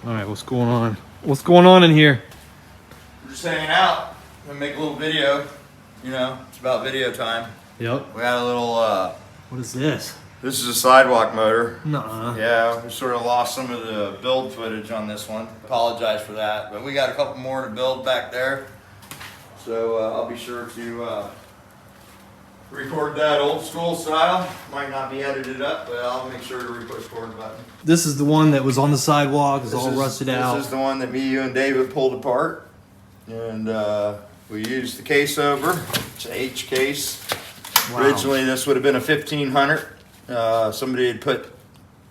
All right, what's going on? What's going on in here? We're just hanging out. Gonna make a little video. You know, it's about video time. Yep. We had a little. What is this? This is a sidewalk motor. Nuh-uh. Yeah, we sort of lost some of the build footage on this one. Apologize for that, but we got a couple more to build back there. So I'll be sure to record that old school style. Might not be edited up, but I'll make sure to push record button. This is the one that was on the sidewalk. It's all rusted out. This is the one that me, you, and David pulled apart. And we used the case over. It's an H case. Wow. Originally, this would have been a 1500. Somebody had put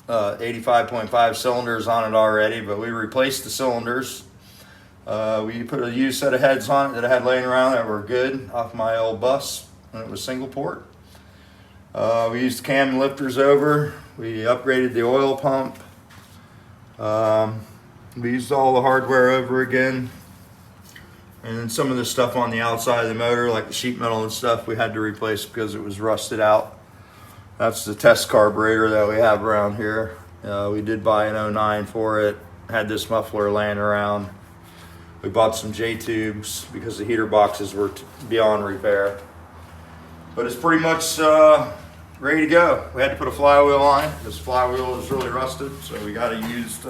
85.5 cylinders on it already, but we replaced the cylinders. We put a used set of heads on it that I had laying around that were good off my old bus when it was single port. We used cam lifters over. We upgraded the oil pump. We used all the hardware over again. And then some of the stuff on the outside of the motor, like the sheet metal and stuff, we had to replace because it was rusted out. That's the test carburetor that we have around here. We did buy an 09 for it. Had this muffler laying around. We bought some J-tubes because the heater boxes were beyond repair. But it's pretty much ready to go. We had to put a flywheel on it. This flywheel is really rusted, so we got a used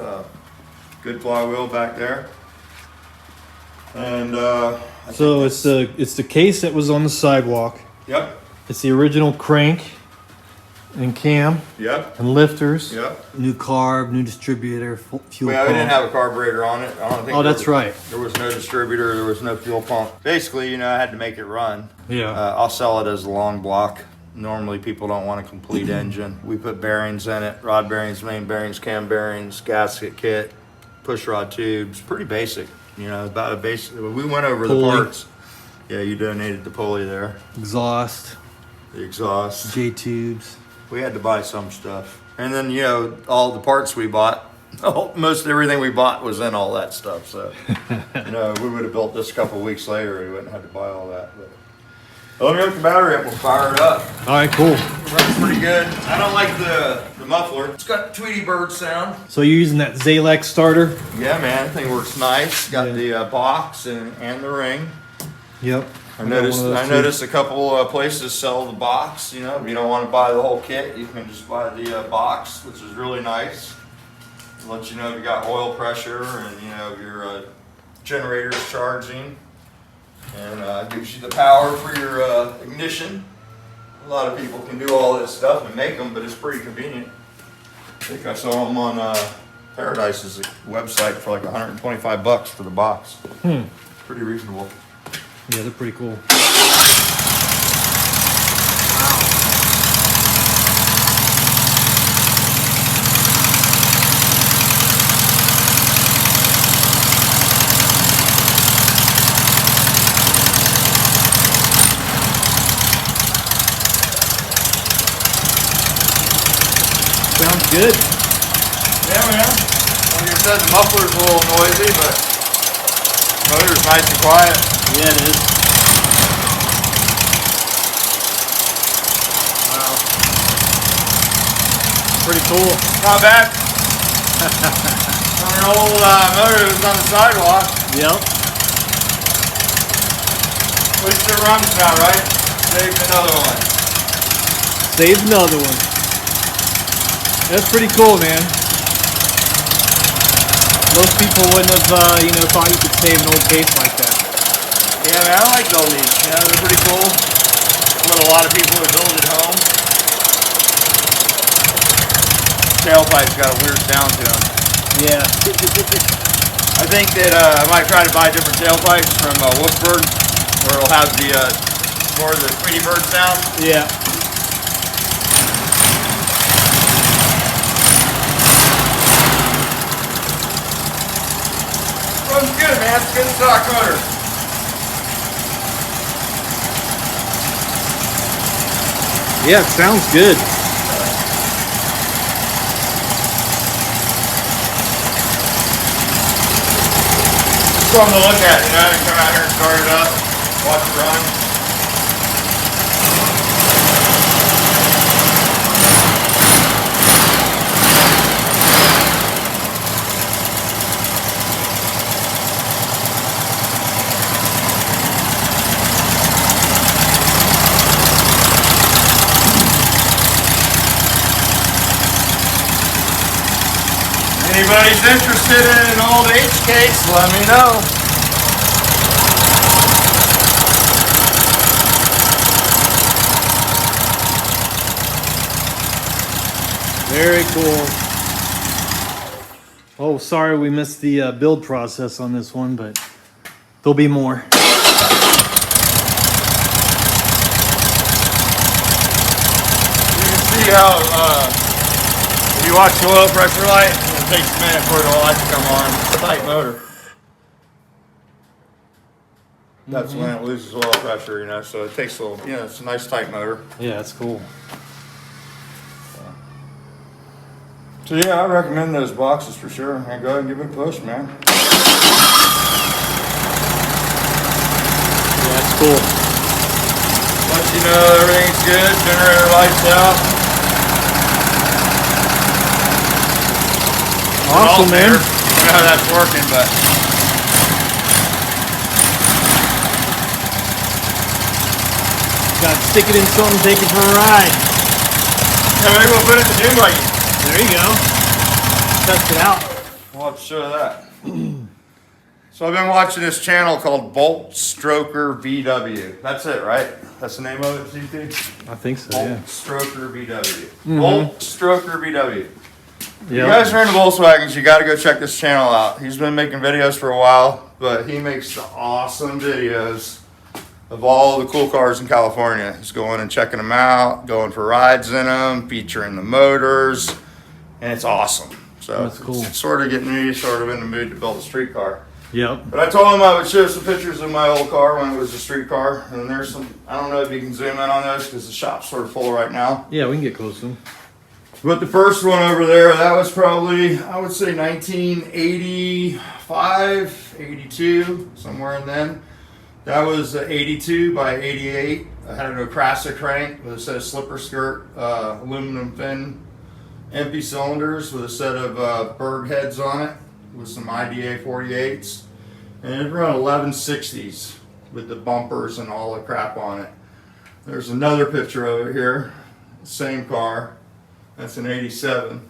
good flywheel back there. And So it's the case that was on the sidewalk. Yep. It's the original crank and cam. Yep. And lifters. Yep. New carb, new distributor, fuel Well, pump. we didn't have a carburetor on it. I don't think. Oh, that's right. There was no distributor. There was no fuel pump. Basically, you know, I had to make it run. Yeah. I'll sell it as a long block. Normally, people don't want a complete engine. We put bearings in it: rod bearings, main bearings, cam bearings, gasket kit, push rod tubes. Pretty basic. You know, about a basic. We went over the parts. Yeah, you donated the pulley there. Exhaust. The exhaust. J-tubes. We had to buy some stuff. And then, you know, all the parts we bought, most everything we bought was in all that stuff. So, you know, we would have built this a couple weeks later. We wouldn't have to buy all that. But let me hook the battery up. We'll fire it up. All right, cool. It runs pretty good. I don't like the muffler. It's got Tweety Bird sound. So you're using that Zalex starter? Yeah, man. The thing works nice. Got the box and the ring. Yep. I noticed a couple places sell the box. You know, if you don't want to buy the whole kit, you can just buy the box, which is really nice. It lets you know if you got oil pressure and you know if your generator is charging, and gives you the power for your ignition. A lot of people can do all this stuff and make them, but it's pretty convenient. I think I saw them on Paradise's website for like $125 for the box. Pretty reasonable. Yeah, they're pretty cool. Sounds good. Yeah, man. Like I said, the muffler's a little noisy, but the motor's nice and quiet. Yeah, it is. Wow. Pretty cool. Not bad. On an old motor that was on the sidewalk. Yep. At least it runs now, right? Saved another one. Saved another one. That's pretty cool, man. Most people wouldn't have, thought you could save an old case like that. Yeah, man, I like those. You know, they're pretty cool. What a lot of people would build at home. Tailpipe's got a weird sound to them. Yeah. I think that I might try to buy different tailpipes from Wolfsburg, where it'll have the more of the Tweety Bird sound. Yeah. Runs good, man. It's a good stock motor. Yeah, it sounds good. It's fun to look at, you know, and come out here and start it up, watch it run. anybody's interested in an old H case, let me know. Very cool. Oh, sorry we missed the build process on this one, but there'll be more. You can see how if you watch the oil pressure light, it takes a minute for the light to come on. It's a tight motor. That's when it loses oil pressure, you know, so it takes a little, you know, it's a nice tight motor. Yeah, that's cool. So yeah, I recommend those boxes for sure. And go ahead and give it a push, man. Yeah, that's cool. Let you know everything's good, generator lights out. Awesome, man. I don't know how that's working, but Got to stick it in something, take it for a ride. yeah, maybe we'll put it in the dune buggy. There you go. Test it out. We'll have to show that. So I've been watching this channel called Bolt Stroker VW. That's it, right? That's the name of it, CT? I think so, Bolt yeah. Stroker VW. Bolt Stroker VW. Yep. You guys are into Volkswagens, you got to go check this channel out. He's been making videos for a while, but he makes the awesome videos of all the cool cars in California. He's going and checking them out, going for rides in them, featuring the motors, and it's awesome. So That's cool. It's sort of getting me sort of in the mood to build a street car. Yep. But I told him I would show some pictures of my old car when it was a street car, and there's some, I don't know if you can zoom in on those because the shop's sort of full right now. Yeah, we can get close to them. But the first one over there, that was probably, I would say 1985, 82, somewhere in then. That was 82 by 88. I had an Okrasa crank with a set of slipper skirt, aluminum fin, empty cylinders with a set of Berg heads on it with some IDA 48s. And it run 1160s with the bumpers and all the crap on it. There's another picture of it here, same car. That's an 87.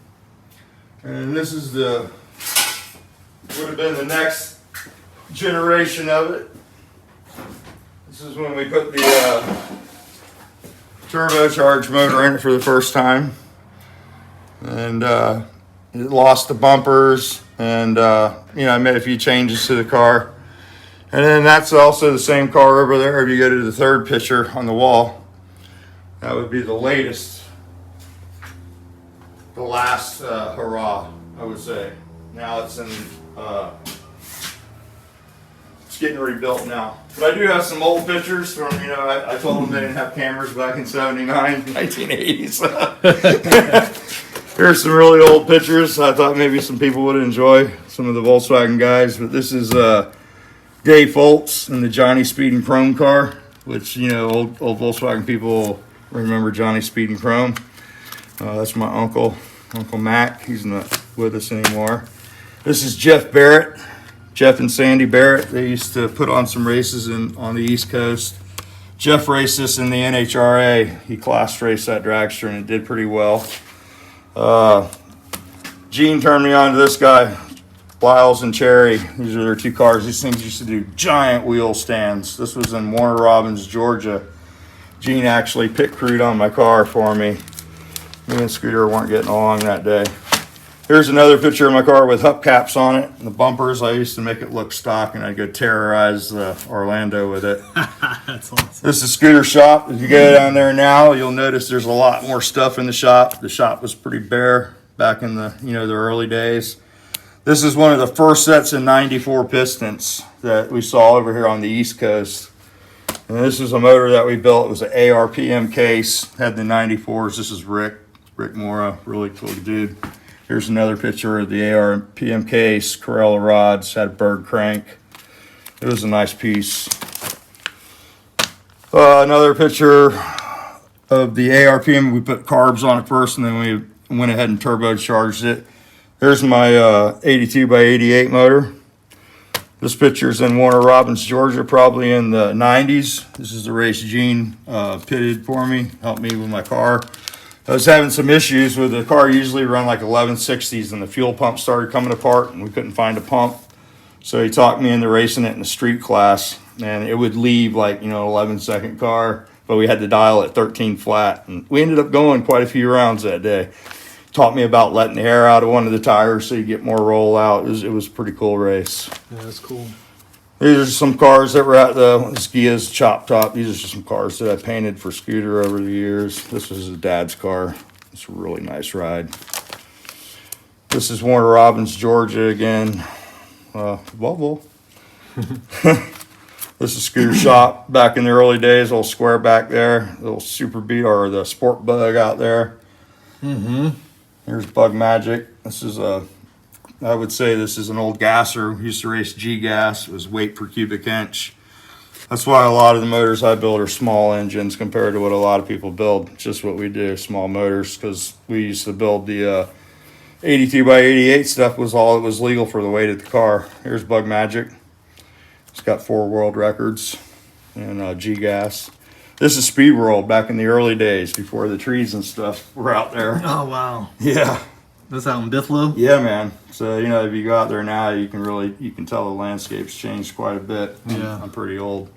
And this is the, would have been the next generation of it. This is when we put the turbocharged motor in it for the first time. And it lost the bumpers and, you know, I made a few changes to the car. And then that's also the same car over there. If you go to the third picture on the wall, that would be the latest. The last hurrah, I would say. Now it's in, it's getting rebuilt now. But I do have some old pictures from, you know, I told them they didn't have cameras back in 79, 1980s. Here's some really old pictures. I thought maybe some people would enjoy, some of the Volkswagen guys. But this is Dave Foltz in the Johnny Speed and Chrome car, which, you know, old Volkswagen people remember Johnny Speed and Chrome. That's my uncle, Uncle Mac. He's not with us anymore. This is Jeff Barrett, Jeff and Sandy Barrett. They used to put on some races on the East Coast. Jeff raced this in the NHRA. He class raced that dragster and it did pretty well. Gene turned me on to this guy, Lyles and Cherry. These are their two cars. These things used to do giant wheel stands. This was in Warner Robins, Georgia. Gene actually pit crewed on my car for me. Me and Scooter weren't getting along that day. Here's another picture of my car with hubcaps on it. And the bumpers, I used to make it look stock and I'd go terrorize Orlando with it. That's awesome. This is Scooter shop. If you go down there now, you'll notice there's a lot more stuff in the shop. The shop was pretty bare back in the, you know, the early days. This is one of the first sets of 94 pistons that we saw over here on the East Coast. And this is a motor that we built. It was an ARPM case, had the 94s. This is Rick Mora, really cool dude. Here's another picture of the ARPM case, Corella rods, had a Berg crank. It was a nice piece. Another picture of the ARPM. We put carbs on it first and then we went ahead and turbocharged it. There's my 82 by 88 motor. This picture's in Warner Robins, Georgia, probably in the 90s. This is the race Gene pitted for me, helped me with my car. I was having some issues with the car. Usually run like 1160s, and the fuel pump started coming apart, and we couldn't find a pump. So he talked me into racing it in the street class, and it would leave like 11-second car, but we had to dial at 13 flat, and we ended up going quite a few rounds that day. Taught me about letting the air out of one of the tires so you get more roll out. It was a pretty cool race. Yeah, that's cool. These are some cars that were at the Skia's Chop Top. These are just some cars that I painted for Scooter over the years. This was his dad's car. It's a really nice ride. This is Warner Robins, Georgia again. Volvo. This is Scooter Shop back in the early days. Little square back there. Little Super B or the Sport Bug out there. Mm-hmm. Here's Bug Magic. This is I would say this is an old gasser. We used to race G-gas. It was weight per cubic inch. That's why a lot of the motors I build are small engines compared to what a lot of people build. It's just what we do, small motors, because we used to build the 82 by 88 stuff was all that was legal for the weight of the car. Here's Bug Magic. It's got 4 world records and G-gas. This is Speed World back in the early days before the trees and stuff were out there. Oh, wow. Yeah. That's out in Bithlo? Yeah, man. So, if you go out there now, you can tell the landscape's changed quite a bit. Yeah. I'm pretty old.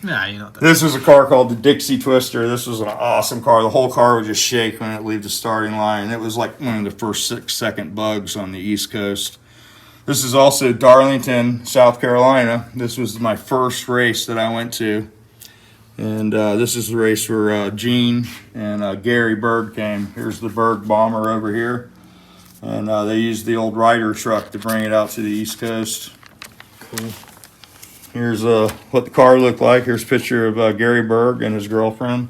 Nah, you know that. This was a car called the Dixie Twister. This was an awesome car. The whole car would just shake when it leaves the starting line. It was like one of the first 6-second bugs on the East Coast. This is also Darlington, South Carolina. This was my first race that I went to. And this is the race where Gene and Gary Berg came. Here's the Berg Bomber over here. And they used the old Ryder truck to bring it out to the East Coast. Cool. Here's what the car looked like. Here's a picture of Gary Berg and his girlfriend.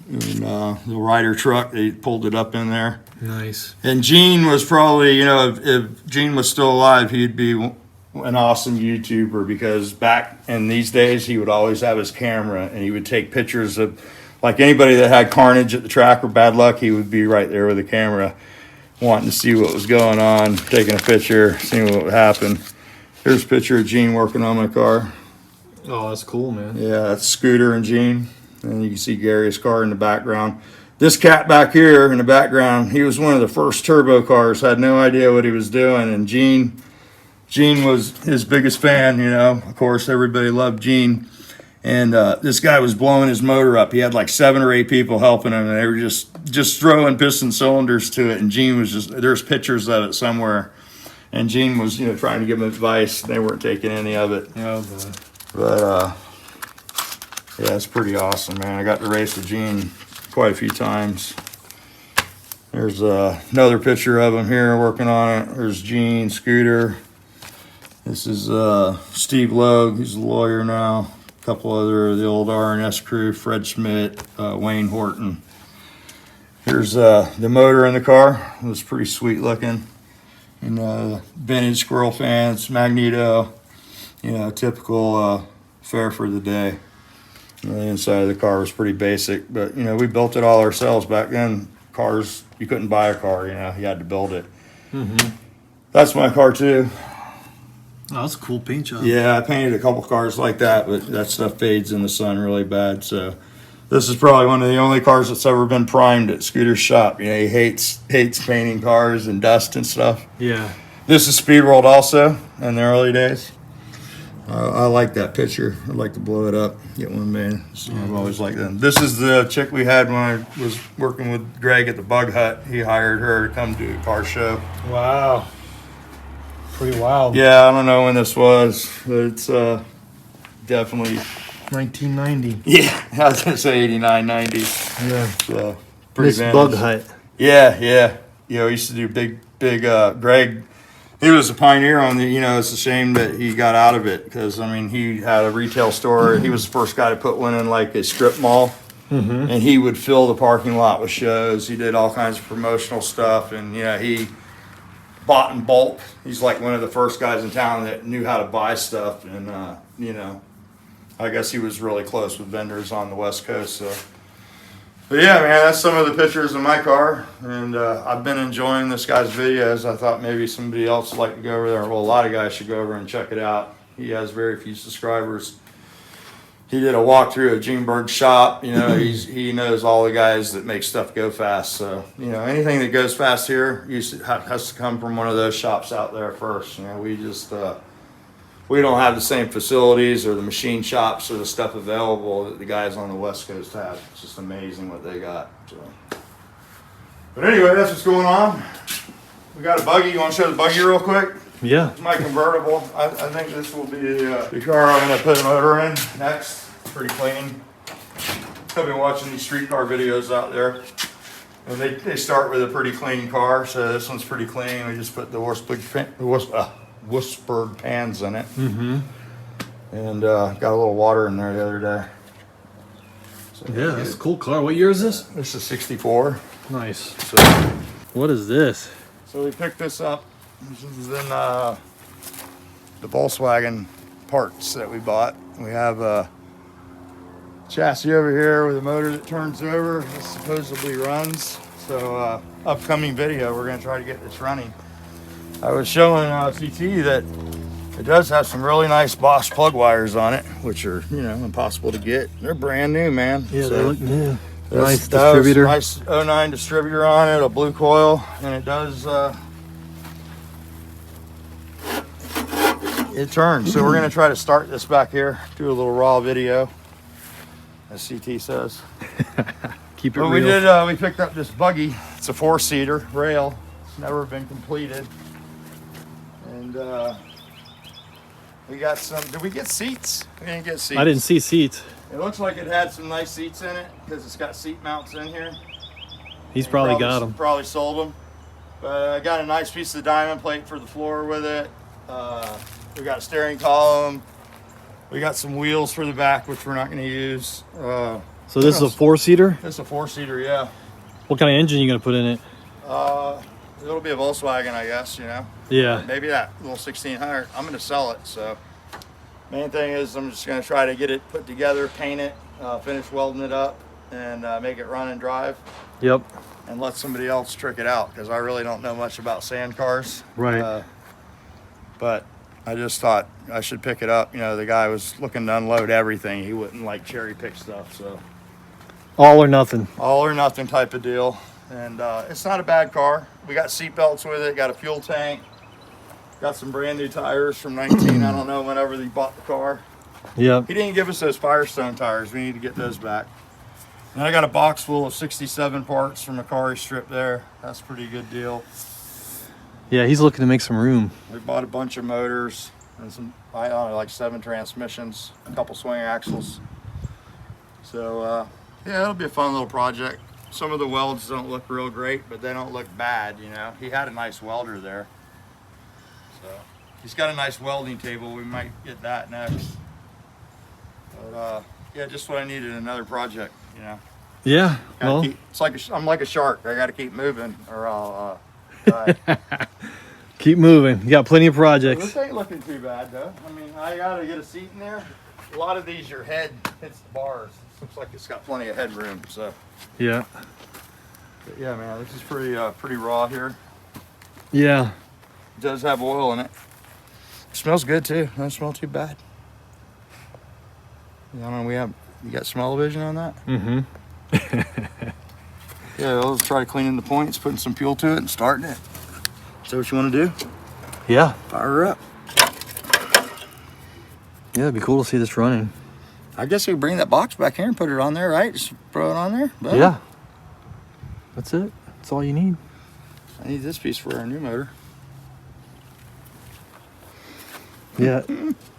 And the Ryder truck, they pulled it up in there. Nice. And Gene was probably, if Gene was still alive, he'd be an awesome YouTuber, because back in these days, he would always have his camera and he would take pictures of, like anybody that had carnage at the track or bad luck, he would be right there with the camera wanting to see what was going on, taking a picture, seeing what would happen. Here's a picture of Gene working on my car. Oh, that's cool, man. Yeah, that's Scooter and Gene. And you can see Gary's car in the background. This cat back here in the background, he was one of the first turbo cars, had no idea what he was doing. And Gene was his biggest fan, Of course, everybody loved Gene. And this guy was blowing his motor up. He had like 7 or 8 people helping him, and they were just throwing piston cylinders to it. And Gene was there's pictures of it somewhere. And Gene was, trying to give him advice. They weren't taking any of it. Oh, boy. But, yeah, it's pretty awesome, man. I got to race with Gene quite a few times. There's another picture of him here working on it. There's Gene, Scooter. This is Steve Logue, he's a lawyer now. A couple other of the old R&S crew, Fred Schmidt, Wayne Horton. Here's the motor in the car. It was pretty sweet looking. And vintage squirrel fans, Magneto, typical fare for the day. And the inside of the car was pretty basic, but we built it all ourselves back then. Cars, you couldn't buy a car, you had to build it. Mm-hmm. That's my car too. Oh, that's a cool paint job. Yeah, I painted a couple cars like that, but that stuff fades in the sun really bad. So this is probably one of the only cars that's ever been primed at Scooter's shop. He hates painting cars and dust and stuff. Yeah. This is Speed World also in the early days. I like that picture. I'd like to blow it up, get one made. So I've always liked them. This is the chick we had when I was working with Greg at the Bug Hut. He hired her to come to a car show. Wow. Pretty wild. Yeah, I don't know when this was, but it's definitely 1990. Yeah, I was gonna say 89, 90. Yeah. So pretty This vintage. Bug Hut. Yeah. He used to do big. Greg, he was a pioneer on the. It's a shame that he got out of it, because he had a retail store. He was the first guy to put one in like a strip mall, and he would fill the parking lot with shows. He did all kinds of promotional stuff, and he bought in bulk. He's like one of the first guys in town that knew how to buy stuff, and I guess he was really close with vendors on the West Coast. So, but yeah, man, that's some of the pictures of my car, and I've been enjoying this guy's videos. I thought maybe somebody else would like to go over there. Well, a lot of guys should go over and check it out. He has very few subscribers. he did a walkthrough at Junebird shop. You know, he knows all the guys that make stuff go fast. So, you know, anything that goes fast here has to come from one of those shops out there first. You know, we just, we don't have the same facilities or the machine shops or the stuff available that the guys on the West Coast have. It's just amazing what they got. So. But anyway, that's what's going on. We got a buggy. You want to show the buggy real quick? Yeah. It's my convertible. I think this will be the car I'm going to put a motor in next. It's pretty clean. I've been watching these street car videos out there. And they start with a pretty clean car. So this one's pretty clean. We just put the whispered pans in it. Mm-hmm. And got a little water in there the other day. So Yeah, that's a cool car. What year is this? This is 64. Nice. So, What is this? so we picked this up. This is in the Volkswagen parts that we bought. We have a chassis over here with a motor that turns over. This supposedly runs. So upcoming video, we're going to try to get this running. I was showing CT that it does have some really nice Bosch plug wires on it, which are, you know, impossible to get. They're brand new, man. Yeah, So they look new. this Nice does- distributor. Nice 09 distributor on it, a blue coil, and it does. It turns. So we're gonna try to start this back here, do a little raw video, as CT says. Keep it But real. we picked up this buggy. It's a 4-seater rail. It's never been completed. And we got some. Did we get seats? We didn't get seats. I didn't see seats. It looks like it had some nice seats in it because it's got seat mounts in here. He's probably got them. Probably sold them. But I got a nice piece of diamond plate for the floor with it. We got a steering column. We got some wheels for the back, which we're not going to use. So this is a 4-seater? This is a 4-seater, yeah. What kind of engine are you going to put in it? It'll be a Volkswagen, I guess, you know. Yeah. Maybe that little 1600. I'm going to sell it, so. Main thing is I'm just going to try to get it put together, paint it, finish welding it up, and make it run and drive. Yep. And let somebody else trick it out, because I really don't know much about sand cars. Right. But I just thought I should pick it up. You know, the guy was looking to unload everything. He wouldn't like cherry pick stuff, so. All or nothing. All or nothing type of deal. And it's not a bad car. We got seat belts with it, got a fuel tank, got some brand new tires from 19, I don't know, whenever they bought the car. Yep. He didn't give us those Firestone tires. We need to get those back. And I got a box full of 67 parts from a car he stripped there. That's a pretty good deal. Yeah, he's looking to make some room. We bought a bunch of motors and some, I don't know, like 7 transmissions, a couple swing axles. So, yeah, it'll be a fun little project. Some of the welds don't look real great, but they don't look bad, you know. He had a nice welder there. So, he's got a nice welding table. We might get that next. But, yeah, just what I needed, another project, you know. Yeah. Gotta Well, it's like I'm like a shark. I got to keep moving, or I'll die. keep moving. You got plenty of This projects. ain't looking too bad, though. I mean, I got to get a seat in there. A lot of these, your head hits the bars. Looks like it's got plenty of headroom. So, Yeah. but yeah, man, this is pretty raw here. Yeah. It does have oil in it. Smells good too. Doesn't smell too bad. I don't know. You got smell-o-vision on that? Mm-hmm. Yeah, let's try cleaning the points, putting some fuel to it, and starting it. Is that what you want to do? Yeah. Fire her up. Yeah, it'd be cool to see this running. I guess we could bring that box back here and put it on there, right? Just throw it on there. Boom. Yeah. That's it. That's all you need. I need this piece for our new motor. Yeah.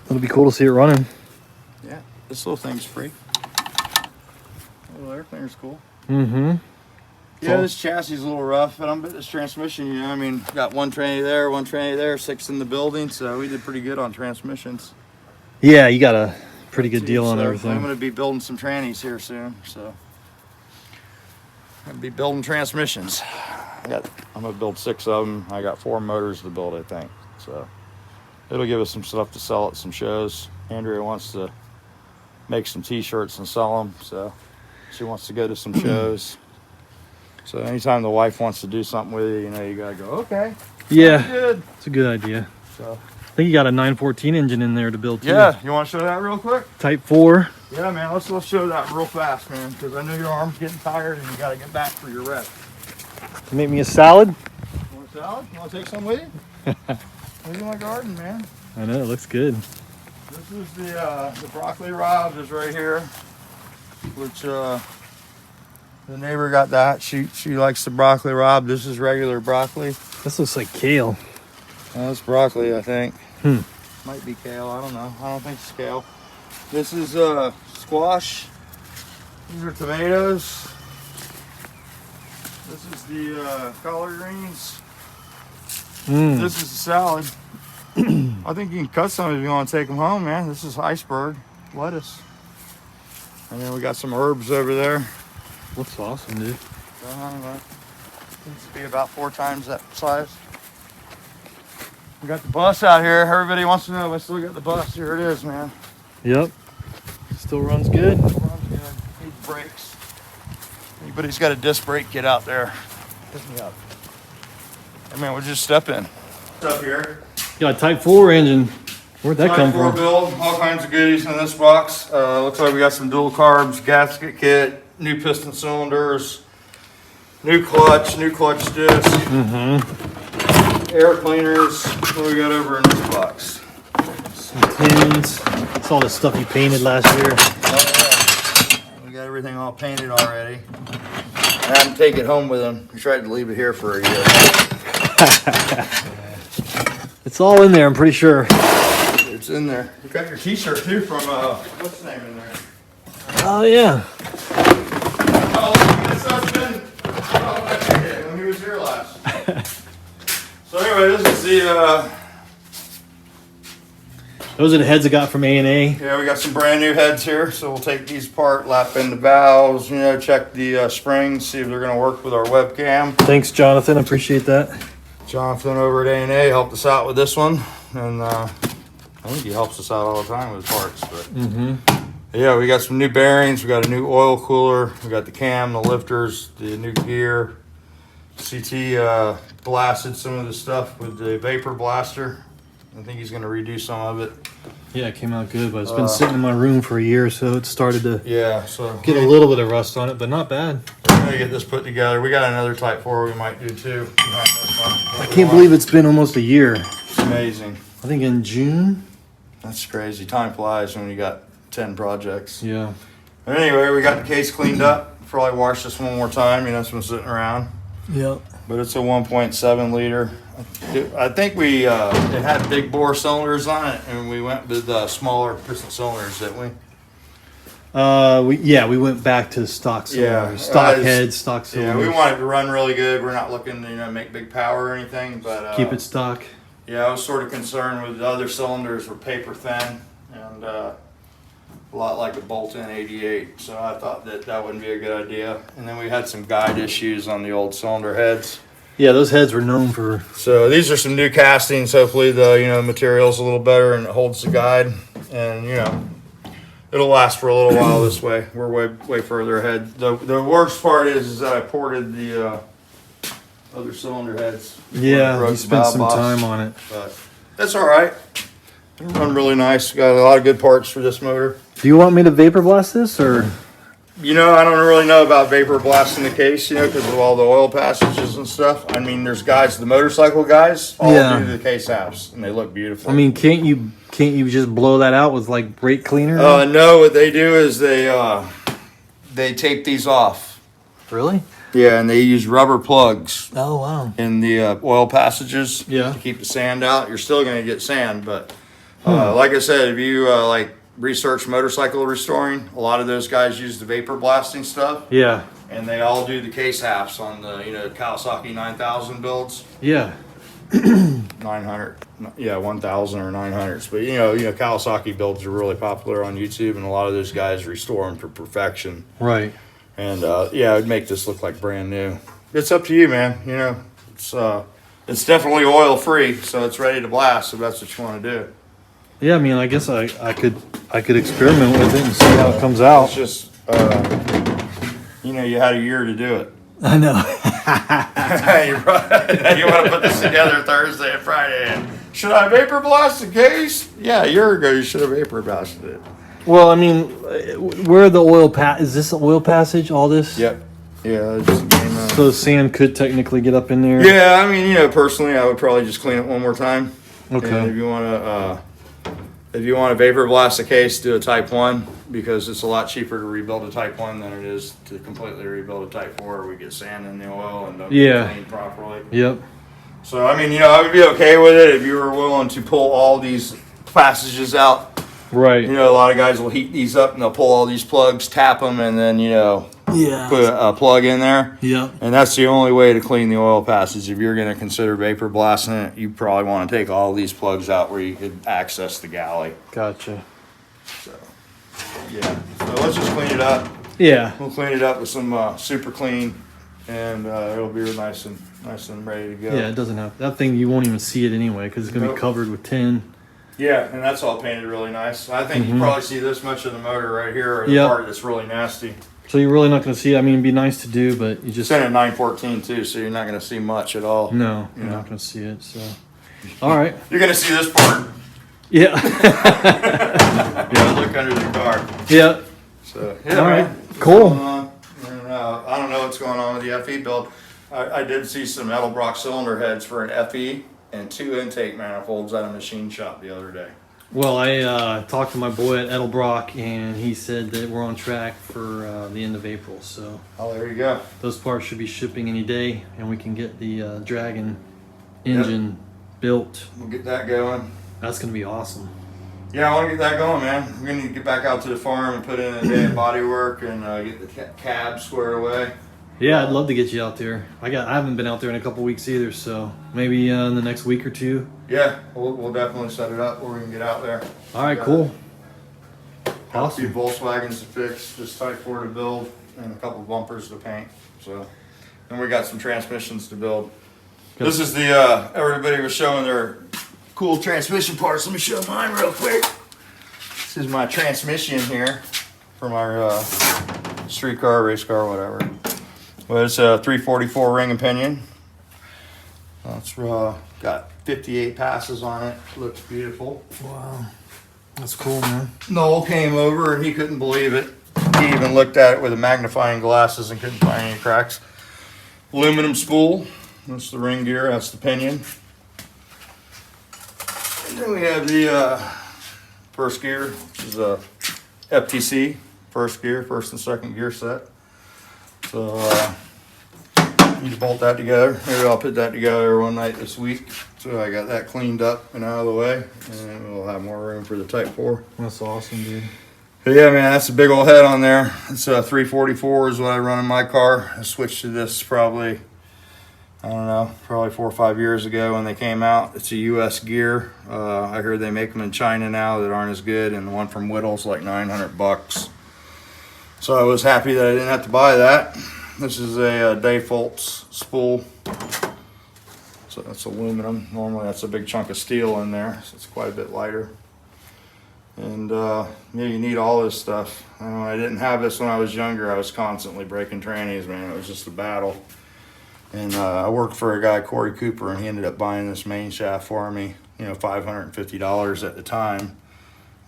It'll be cool to see it running. Yeah, this little thing's free. Oh, air cleaner's cool. Mm-hmm. Yeah, this chassis is a little rough, but this transmission, you know, I mean, got one tranny there, 6 in the building, so we did pretty good on transmissions. Yeah, you got a pretty good deal on So everything. I'm going to be building some trannies here soon, so I'm going to be building transmissions. I'm going to build 6 of them. I got 4 motors to build, I think, so it'll give us some stuff to sell at some shows. Andrea wants to make some t-shirts and sell them, so she wants to go to some shows. So anytime the wife wants to do something with you, you know, you got to go, okay. Yeah. Good. It's a good idea. So, I think you got a 914 engine in there to build too. yeah, you want to show that real quick? Type 4. Yeah, man, let's show that real fast, man, because I know your arm's getting tired and you got to get back for your rep. Make me a salad? You want a salad? You want to take some with you? Look at my garden, man. I know, it looks good. This is the broccoli rob is right here, which the neighbor got that. She likes the broccoli rob. This is regular broccoli. This looks like kale. That's broccoli, I think. Hmm. Might be kale. I don't know. I don't think it's kale. This is squash. These are tomatoes. This is the collard greens. Mm. This is a salad. I think you can cut some if you want to take them home, man. This is iceberg lettuce. And then we got some herbs over there. Looks awesome, dude. Needs to be about 4 times that size. We got the bus out here. Everybody wants to know if I still got the bus. Here it is, man. Yep. Still runs good. Runs good. Needs brakes. Anybody's got a disc brake, get out there. Pick me up. I mean, we'll just step in. Up here. Got a Type 4 engine. Where'd that come Type 4 from? build, all kinds of goodies in this box. Looks like we got some dual carbs, gasket kit, new piston cylinders, new clutch disc, air cleaners. What do we got over in this box? Some tins. That's all the stuff you painted last year. Oh, yeah. We got everything all painted already. I had to take it home with him. He tried to leave it here for a year. It's all in there, I'm pretty sure. It's in there. You got your t-shirt too from, what's the name in there? Oh, yeah. Oh, this husband. Oh, I took it when he was here last. So anyway, this is the, Those are the heads I got from A&A. yeah, we got some brand new heads here. So we'll take these apart, lap in the valves, you know, check the springs, see if they're going to work with our webcam. Thanks, Jonathan. I appreciate that. Jonathan over at A&A helped us out with this one. And I think he helps us out all the time with parts. But yeah, we got some new bearings. We got a new oil cooler. We got the cam, the lifters, the new gear. CT blasted some of the stuff with the vapor blaster. I think he's going to redo some of it. Yeah, it came out good, but it's been sitting in my room for a year, so it started to So get a little bit of rust on it, but not bad. we're going to get this put together. We got another Type 4 we might do too. I can't believe it's been almost a year. It's amazing. I think in June. That's crazy. Time flies when you got 10 projects. Yeah. But anyway, we got the case cleaned up. Probably wash this one more time. You know, it's been sitting around. Yep. But it's a 1.7 liter. I think it had big bore cylinders on it, and we went with smaller piston cylinders, didn't we? We went back to stock cylinders, Yeah. stock heads, stock cylinders. Yeah, we want it to run really good. We're not looking to make big power or anything, but Keep it stock. Yeah, I was sort of concerned with the other cylinders were paper thin and a lot like a bolt-in 88, so I thought that wouldn't be a good idea. And then we had some guide issues on the old cylinder heads. Yeah, those heads were known for. So these are some new castings. Hopefully the material's a little better and it holds the guide, and it'll last for a little while this way. We're way further ahead. The worst part is that I ported the other cylinder heads. Yeah, you spent some time on it. But that's all right. It'll run really nice. Got a lot of good parts for this motor. Do you want me to vapor blast this, or? I don't really know about vapor blasting the case, because of all the oil passages and stuff. I mean, there's guys, the motorcycle guys, all do the case halves, and they look beautiful. I mean, can't you just blow that out with like brake cleaner? No, what they do is they tape these off. Really? Yeah, and they use rubber plugs Oh wow. in the oil passages Yeah. to keep the sand out. You're still going to get sand, but like I said, if you research motorcycle restoring, a lot of those guys use the vapor blasting stuff, Yeah. and they all do the case halves on the Kawasaki 9000 builds. Yeah. 900, 1000 or 900s, but Kawasaki builds are really popular on YouTube, and a lot of those guys restore them to perfection. Right. And it'd make this look like brand new. It's up to you, man. It's definitely oil free, so it's ready to blast if that's what you want to do. Yeah, I mean, I guess I could experiment with it and see how it comes out. It's just you had a year to do it. I know. You want to put this together Thursday and Friday. And should I vapor blast the case? Yeah, a year ago you should have vapor blasted it. Well, I mean, where the oil is this the oil passage? All this? Yep. Yeah. It's just came out. So sand could technically get up in there. Yeah, I mean, personally, I would probably just clean it one more time. Okay. And if you want to vapor blast the case, do a Type 1 because it's a lot cheaper to rebuild a Type 1 than it is to completely rebuild a Type 4. We get sand in the oil and don't get cleaned properly. Yep. So, I mean, I would be okay with it if you were willing to pull all these passages out. Right. A lot of guys will heat these up and they'll pull all these plugs, tap them, and then, put a plug in there. Yep. And that's the only way to clean the oil passage. If you're going to consider vapor blasting it, you probably want to take all these plugs out where you could access the galley. Gotcha. So, yeah. So let's just clean it up. Yeah. We'll clean it up with some super clean, and it'll be nice and ready to go. Yeah, it doesn't have that thing. You won't even see it anyway because it's gonna be covered with tin. Yeah, and that's all painted really nice. I think you probably see this much of the motor right here, or the part that's really nasty. So you're really not gonna see. I mean, it'd be nice to do, but you just It's in at 914 too, so you're not going to see much at all. no, you're not gonna see it. So, all right. You're going to see this part. Yeah. Yeah, look under the car. Yeah. So, yeah, All right. man. Cool. I don't know what's going on with the FE build. I did see some Edelbrock cylinder heads for an FE and 2 intake manifolds at a machine shop the other day. Well, I talked to my boy at Edelbrock, and he said that we're on track for the end of April. So Oh, there you go. those parts should be shipping any day, and we can get the Dragon engine built. We'll get that going. That's gonna be awesome. Yeah, I want to get that going, man. We're going to get back out to the farm and put in a day of body work and get the cab squared away. Yeah, I'd love to get you out there. I haven't been out there in a couple weeks either, so maybe in the next week or two. Yeah, we'll definitely set it up where we can get out there. All right, cool. Got a few Volkswagens to fix, just Type 4 to build, and a couple bumpers to paint. So, and we got some transmissions to build. Good. This is the everybody was showing their cool transmission parts. Let me show mine real quick. This is my transmission here for my street car, race car, whatever. Well, it's a 344 ring and pinion. It's got 58 passes on it. Looks beautiful. Wow, that's cool, man. Noel came over and he couldn't believe it. He even looked at it with a magnifying glasses and couldn't find any cracks. Aluminum spool. That's the ring gear. That's the pinion. And then we have the first gear, which is a FTC first gear, first and second gear set. So need to bolt that together. Maybe I'll put that together one night this week. So I got that cleaned up and out of the way, and we'll have more room for the Type 4. That's awesome, dude. But yeah, man, that's a big old head on there. It's a 344 is what I run in my car. I switched to this probably, I don't know, probably 4 or 5 years ago when they came out. It's a U.S. gear. I heard they make them in China now that aren't as good, and the one from Whittle's like $900. So I was happy that I didn't have to buy that. This is a Dayfoltz spool. So that's aluminum. Normally that's a big chunk of steel in there, so it's quite a bit lighter. And yeah, you need all this stuff. I didn't have this when I was younger. I was constantly breaking trannies, man. It was just a battle. And I worked for a guy, Corey Cooper, and he ended up buying this main shaft for me. $550 at the time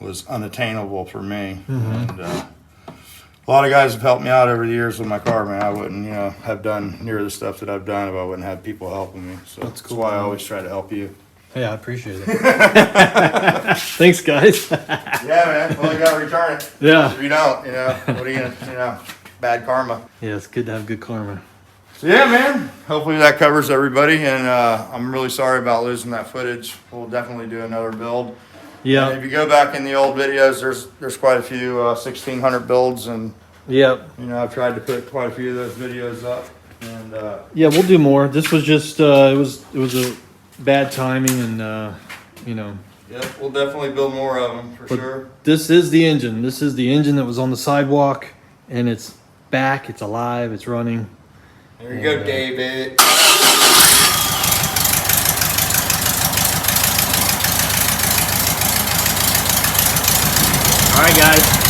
was unattainable for me. And a lot of guys have helped me out over the years with my car, man. I wouldn't, have done near the stuff that I've done if I wouldn't have people helping me. So That's cool, why I man. always try to help you. Yeah, I appreciate it. Thanks, guys. Yeah, man. Well, you gotta return it. Yeah. If you don't, what are you gonna, bad karma. Yeah, it's good to have good karma. So yeah, man. Hopefully that covers everybody, and I'm really sorry about losing that footage. We'll definitely do another build. And Yeah. if you go back in the old videos, there's quite a few 1600 builds, and Yep. I've tried to put quite a few of those videos up. And Yeah, we'll do more. This was just it was a bad timing, and yeah, we'll definitely build more of them for But- sure. this is the engine. This is the engine that was on the sidewalk, and it's back. It's alive. It's running. There you go, David. All right, guys.